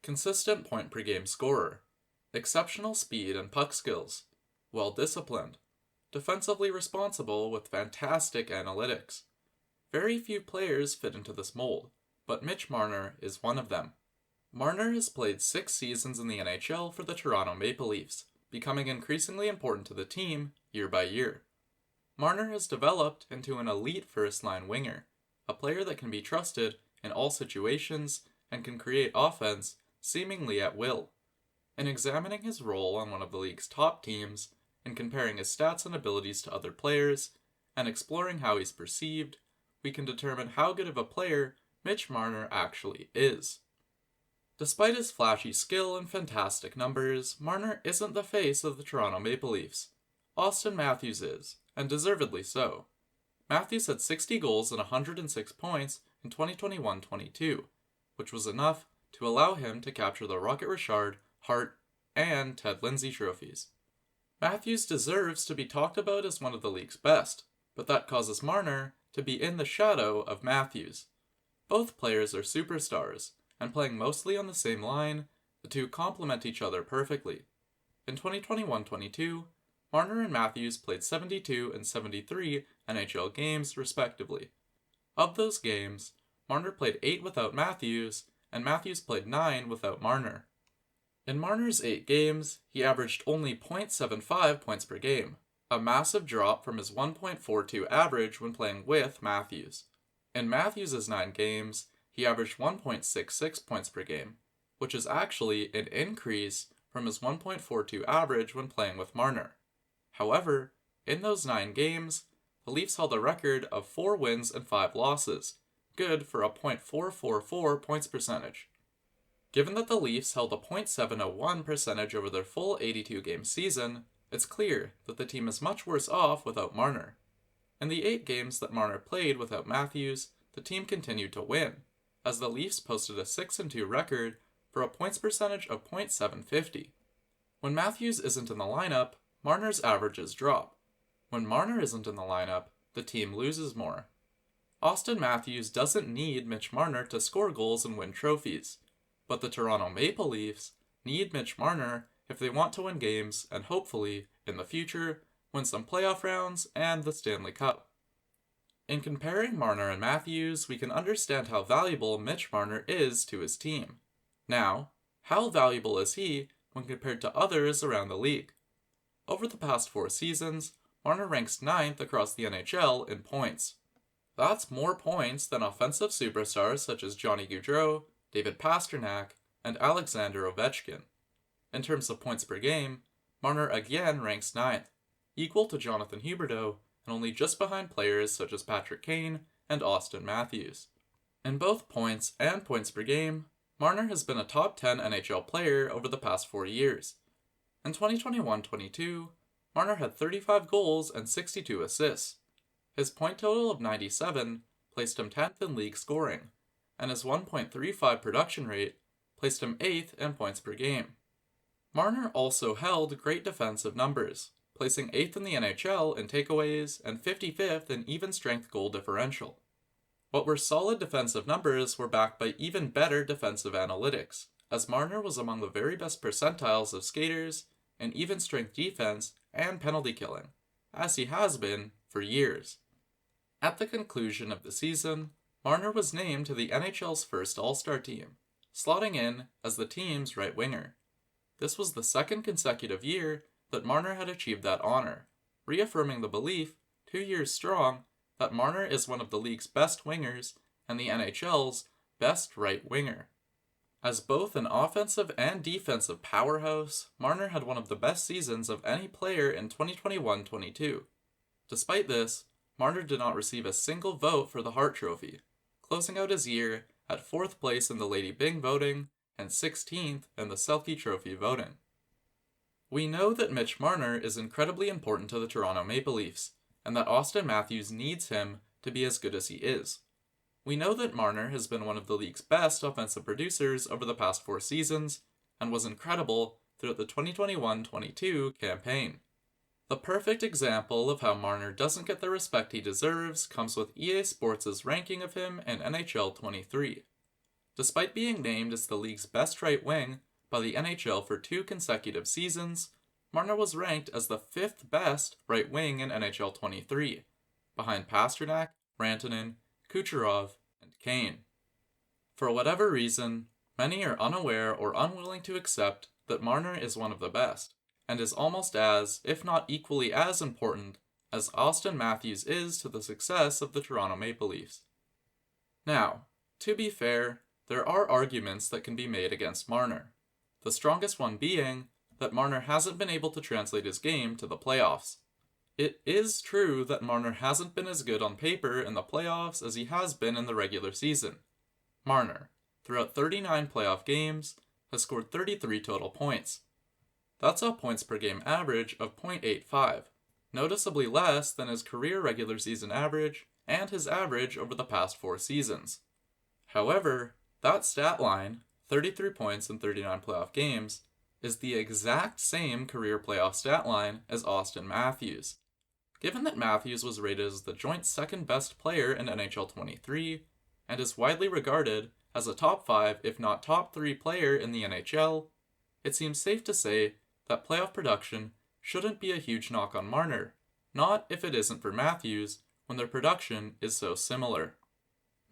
consistent point per game scorer, exceptional speed and puck skills, well disciplined, defensively responsible with fantastic analytics. Very few players fit into this mold, but Mitch Marner is one of them. Marner has played 6 seasons in the NHL for the Toronto Maple Leafs, becoming increasingly important to the team year by year. Marner has developed into an elite first-line winger, a player that can be trusted in all situations and can create offense seemingly at will. In examining his role on one of the league's top teams, and comparing his stats and abilities to other players, and exploring how he's perceived, we can determine how good of a player Mitch Marner actually is. Despite his flashy skill and fantastic numbers, Marner isn't the face of the Toronto Maple Leafs. Auston Matthews is, and deservedly so. Matthews had 60 goals and 106 points in 2021-22, which was enough to allow him to capture the Rocket Richard, Hart, and Ted Lindsay trophies. Matthews deserves to be talked about as one of the league's best, but that causes Marner to be in the shadow of Matthews. Both players are superstars, and playing mostly on the same line, the two complement each other perfectly. In 2021-22, Marner and Matthews played 72 and 73 NHL games respectively. Of those games, Marner played 8 without Matthews, and Matthews played 9 without Marner. In Marner's 8 games, he averaged only .75 points per game, a massive drop from his 1.42 average when playing with Matthews. In Matthews' 9 games, he averaged 1.66 points per game, which is actually an increase from his 1.42 average when playing with Marner. However, in those 9 games, the Leafs held a record of 4 wins and 5 losses, good for a .444 points percentage. Given that the Leafs held a .701 percentage over their full 82-game season, it's clear that the team is much worse off without Marner. In the 8 games that Marner played without Matthews, the team continued to win, as the Leafs posted a 6-2 record for a points percentage of .750. When Matthews isn't in the lineup, Marner's averages drop. When Marner isn't in the lineup, the team loses more. Auston Matthews doesn't need Mitch Marner to score goals and win trophies, but the Toronto Maple Leafs need Mitch Marner if they want to win games and hopefully, in the future, win some playoff rounds and the Stanley Cup. In comparing Marner and Matthews, we can understand how valuable Mitch Marner is to his team. Now, how valuable is he when compared to others around the league? Over the past 4 seasons, Marner ranks 9th across the NHL in points. That's more points than offensive superstars such as Johnny Gaudreau, David Pastrnak, and Alexander Ovechkin. In terms of points per game, Marner again ranks 9th, equal to Jonathan Huberdeau, and only just behind players such as Patrick Kane and Auston Matthews. In both points and points per game, Marner has been a top 10 NHL player over the past 4 years. In 2021-22, Marner had 35 goals and 62 assists. His point total of 97 placed him 10th in league scoring, and his 1.35 production rate placed him 8th in points per game. Marner also held great defensive numbers, placing 8th in the NHL in takeaways and 55th in even-strength goal differential. What were solid defensive numbers were backed by even better defensive analytics, as Marner was among the very best percentiles of skaters in even-strength defense and penalty killing, as he has been for years. At the conclusion of the season, Marner was named to the NHL's first All-Star team, slotting in as the team's right winger. This was the 2nd consecutive year that Marner had achieved that honor, reaffirming the belief, 2 years strong, that Marner is one of the league's best wingers and the NHL's best right winger. As both an offensive and defensive powerhouse, Marner had one of the best seasons of any player in 2021-22. Despite this, Marner did not receive a single vote for the Hart Trophy, closing out his year at 4th place in the Lady Byng voting and 16th in the Selke Trophy voting. We know that Mitch Marner is incredibly important to the Toronto Maple Leafs, and that Auston Matthews needs him to be as good as he is. We know that Marner has been one of the league's best offensive producers over the past 4 seasons, and was incredible throughout the 2021-22 campaign. The perfect example of how Marner doesn't get the respect he deserves comes with EA Sports' ranking of him in NHL 23. Despite being named as the league's best right wing by the NHL for 2 consecutive seasons, Marner was ranked as the 5th best right wing in NHL 23, behind Pastrnak, Rantanen, Kucherov, and Kane. For whatever reason, many are unaware or unwilling to accept that Marner is one of the best, and is almost as, if not equally as important, as Auston Matthews is to the success of the Toronto Maple Leafs. Now, to be fair, there are arguments that can be made against Marner, the strongest one being that Marner hasn't been able to translate his game to the playoffs. It is true that Marner hasn't been as good on paper in the playoffs as he has been in the regular season. Marner, throughout 39 playoff games, has scored 33 total points. That's a points per game average of .85, noticeably less than his career regular season average and his average over the past 4 seasons. However, that stat line, 33 points in 39 playoff games, is the exact same career playoff stat line as Auston Matthews. Given that Matthews was rated as the joint second best player in NHL 23 and is widely regarded as a top 5 if not top 3 player in the NHL, it seems safe to say that playoff production shouldn't be a huge knock on Marner, not if it isn't for Matthews when their production is so similar.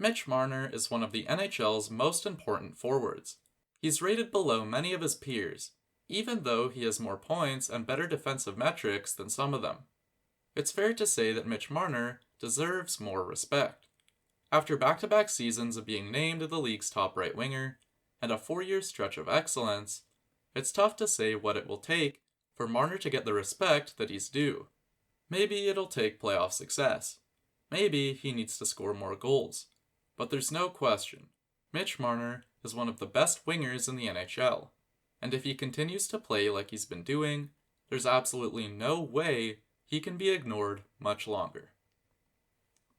Mitch Marner is one of the NHL's most important forwards. He's rated below many of his peers, even though he has more points and better defensive metrics than some of them. It's fair to say that Mitch Marner deserves more respect. After back-to-back seasons of being named the league's top right winger, and a 4-year stretch of excellence, it's tough to say what it will take for Marner to get the respect that he's due. Maybe it'll take playoff success. Maybe he needs to score more goals. But there's no question, Mitch Marner is one of the best wingers in the NHL, and if he continues to play like he's been doing, there's absolutely no way he can be ignored much longer.